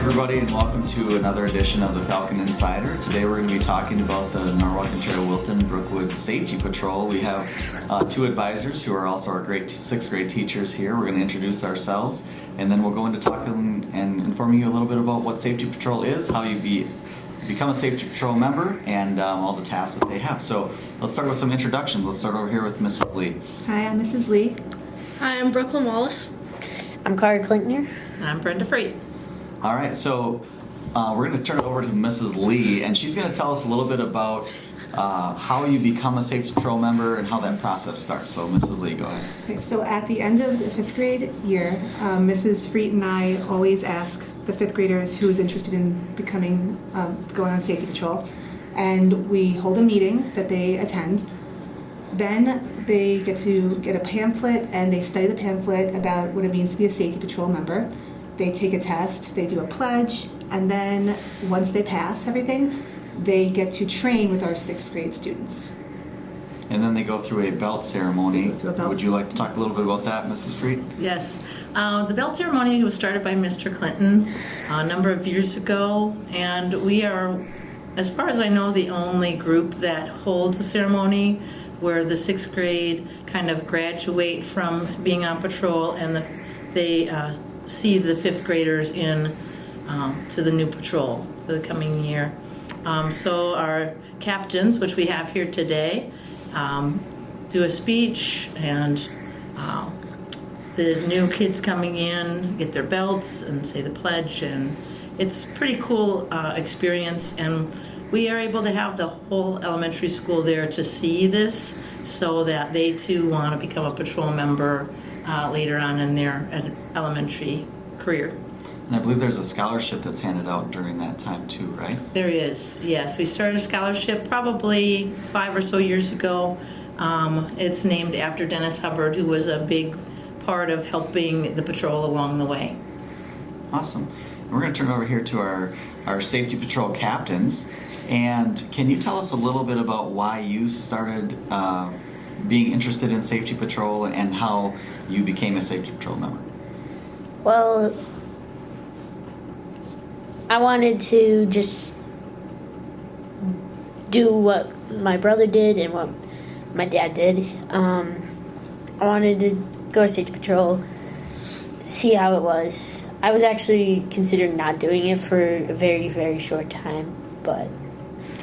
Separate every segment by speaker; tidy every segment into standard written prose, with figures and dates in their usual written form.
Speaker 1: everybody, and welcome to another edition of the Falcon Insider. Today we're going to be talking about the Norwalk-Ontario-Wilton Brookwood Safety Patrol. We have two advisors who are also our great sixth grade teachers here. We're going to introduce ourselves, and then we'll go into talking and informing you a little bit about what Safety Patrol is, how you become a Safety Patrol member, and all the tasks that they have. So let's start with some introductions. Let's start over here with Mrs. Lee.
Speaker 2: Hi, I'm Mrs. Lee.
Speaker 3: Hi, I'm Brooklyn Wallace.
Speaker 4: I'm Carter Klinkner.
Speaker 5: I'm Brenda Freed.
Speaker 1: All right, so we're going to turn it over to Mrs. Lee, and she's going to tell us a little bit about how you become a Safety Patrol member and how that process starts. So, Mrs. Lee, go ahead.
Speaker 2: Okay, so at the end of the fifth grade year, Mrs. Freet and I always ask the fifth graders who is interested in becoming, going on Safety Patrol, and we hold a meeting that they attend. Then they get to get a pamphlet, and they study the pamphlet about what it means to be a Safety Patrol member. They take a test, they do a pledge, and then once they pass everything, they get to train with our sixth grade students.
Speaker 1: And then they go through a belt ceremony. Would you like to talk a little bit about that, Mrs. Freet?
Speaker 5: Yes. The belt ceremony was started by Mr. Clinton a number of years ago, and we are, as far as I know, the only group that holds a ceremony where the sixth grade kind of graduate from being on patrol, and they see the fifth graders in to the new patrol for the coming year. So our captains, which we have here today, do a speech, and the new kids coming in get their belts and say the pledge, and it's a pretty cool experience, and we are able to have the whole elementary school there to see this so that they too want to become a patrol member later on in their elementary career.
Speaker 1: And I believe there's a scholarship that's handed out during that time too, right?
Speaker 5: There is, yes. We started a scholarship probably 5 or so years ago. It's named after Dennis Hubbard, who was a big part of helping the patrol along the way.
Speaker 1: Awesome. And we're going to turn over here to our Safety Patrol captains. And can you tell us a little bit about why you started being interested in Safety Patrol and how you became a Safety Patrol member?
Speaker 4: Well, I wanted to just do what my brother did and what my dad did. I wanted to go to Safety Patrol, see how it was. I was actually considering not doing it for a very, very short time, but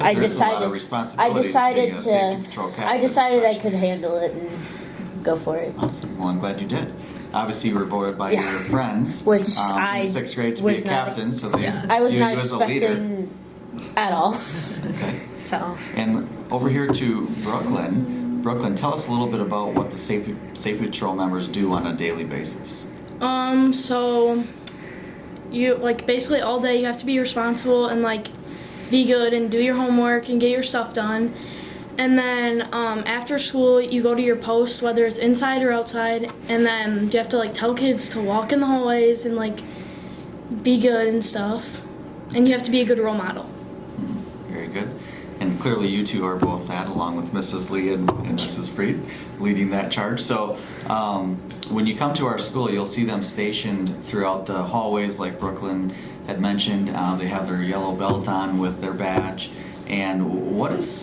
Speaker 4: I decided I could handle it and go for it.
Speaker 1: Awesome. Well, I'm glad you did. Obviously, you were voted by your friends,
Speaker 4: which
Speaker 1: in sixth grade to be a captain. So
Speaker 4: I was not expecting at all.
Speaker 1: Okay.
Speaker 4: So.
Speaker 1: And over here to Brooklyn. Brooklyn, tell us a little bit about what the Safety Patrol members do on a daily basis.
Speaker 3: So you basically all day you have to be responsible and be good and do your homework and get your stuff done. And then after school, you go to your post, whether it's inside or outside, and then you have to tell kids to walk in the hallways and be good and stuff. And you have to be a good role model.
Speaker 1: Very good. And clearly you two are both that, along with Mrs. Lee and Mrs. Freed, leading that charge. So when you come to our school, you'll see them stationed throughout the hallways, like Brooklyn had mentioned. They have their yellow belt on with their badge. And what is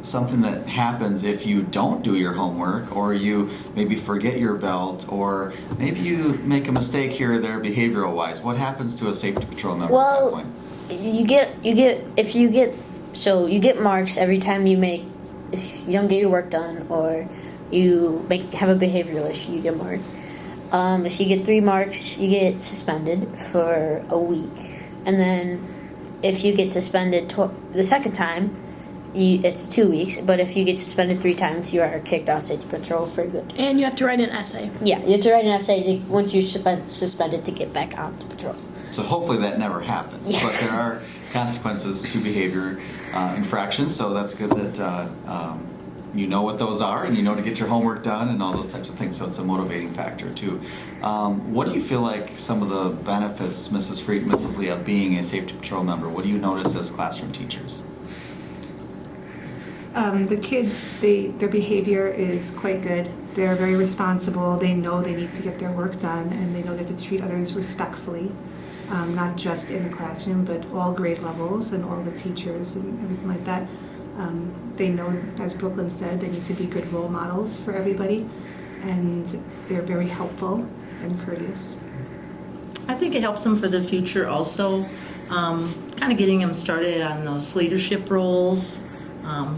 Speaker 1: something that happens if you don't do your homework, or you maybe forget your belt, or maybe you make a mistake here or there behavioral-wise? What happens to a Safety Patrol member at that point?
Speaker 4: You get marks every time if you don't get your work done, or you have a behavioral issue, you get marked. If you get 3 marks, you get suspended for a week, and then if you get suspended the second time, it's 2 weeks. But if you get suspended 3 times, you are kicked off Safety Patrol for good.
Speaker 3: And you have to write an essay.
Speaker 4: Yeah, you have to write an essay once you're suspended to get back on the patrol.
Speaker 1: So hopefully that never happens.
Speaker 4: Yeah.
Speaker 1: But there are consequences to behavior infractions, so that's good that you know what those are, and you know to get your homework done and all those types of things, so it's a motivating factor too. What do you feel like some of the benefits, Mrs. Freed, Mrs. Lee, of being a Safety Patrol member? What do you notice as classroom teachers?
Speaker 2: The kids, their behavior is quite good. They're very responsible. They know they need to get their work done, and they know they have to treat others respectfully. not just in the classroom, but all grade levels and all the teachers and everything like that. They know, as Brooklyn said, they need to be good role models for everybody, and they're very helpful and courteous.
Speaker 5: I think it helps them for the future also, kind of getting them started on those leadership roles,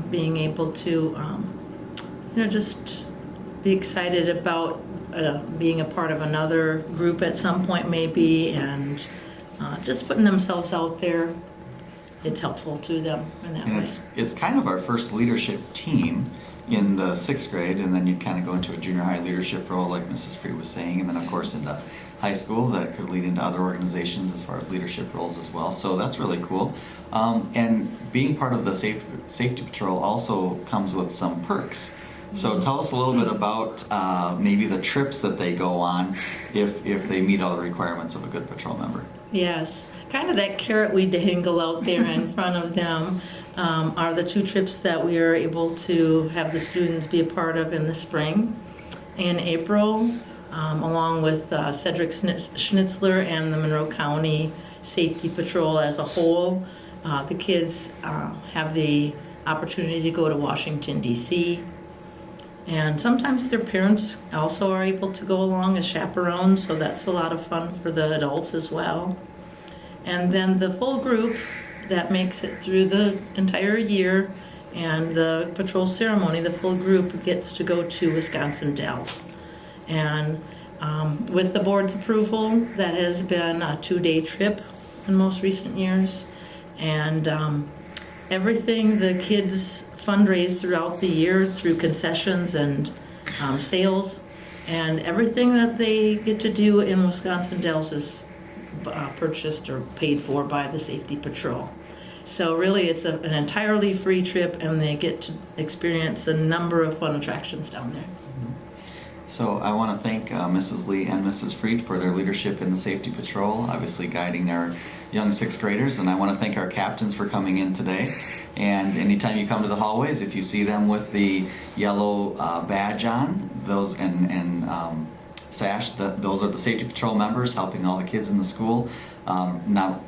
Speaker 5: being able to, just be excited about being a part of another group at some point maybe, and just putting themselves out there. It's helpful to them in that
Speaker 1: And
Speaker 5: way.
Speaker 1: it's kind of our first leadership team in the 6th grade, and then you'd kind of go into a junior high leadership role like Mrs. Free was saying, and then of course into high school that could lead into other organizations as far as leadership roles as well. So that's really cool. And being part of the safety patrol also comes with some perks. So tell us a little bit about maybe the trips that they go on if they meet all the requirements of a good patrol member.
Speaker 5: Yes, kind of that carrot we dangle out there in front of them are the 2 trips that we are able to have the students be a part of in the spring. In April, along with Cedric Schnitzler and the Monroe County Safety Patrol as a whole, the kids have the opportunity to go to Washington, D.C., and sometimes their parents also are able to go along as chaperones, so that's a lot of fun for the adults as well. And then the full group that makes it through the entire year and the patrol ceremony, the full group gets to go to Wisconsin Dells. And with the board's approval, that has been a 2-day trip in most recent years. And everything the kids fundraise throughout the year through concessions and sales, and everything that they get to do in Wisconsin Dells is purchased or paid for by the Safety Patrol. So really it's an entirely free trip, and they get to experience a number of fun attractions down there.
Speaker 1: So I want to thank Mrs. Lee and Mrs. Freed for their leadership in the Safety Patrol, obviously guiding our young 6th graders, and I want to thank our captains for coming in today. And anytime you come to the hallways, if you see them with the yellow badge on, those and sash, those are the Safety Patrol members helping all the kids in the school not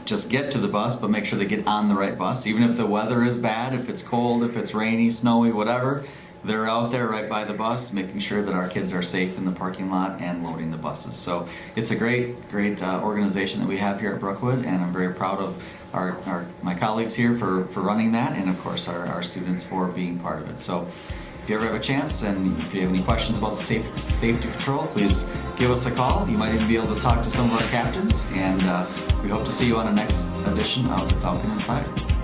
Speaker 1: just get to the bus, but make sure they get on the right bus. Even if the weather is bad, if it's cold, if it's rainy, snowy, whatever, they're out there right by the bus, making sure that our kids are safe in the parking lot and loading the buses. So it's a great organization that we have here at Brookwood, and I'm very proud of my colleagues here for running that, and of course our students for being part of it. So if you ever have a chance, and if you have any questions about the Safety Patrol, please give us a call. You might even be able to talk to some of our captains, and we hope to see you on the next edition of the Falcon Insider.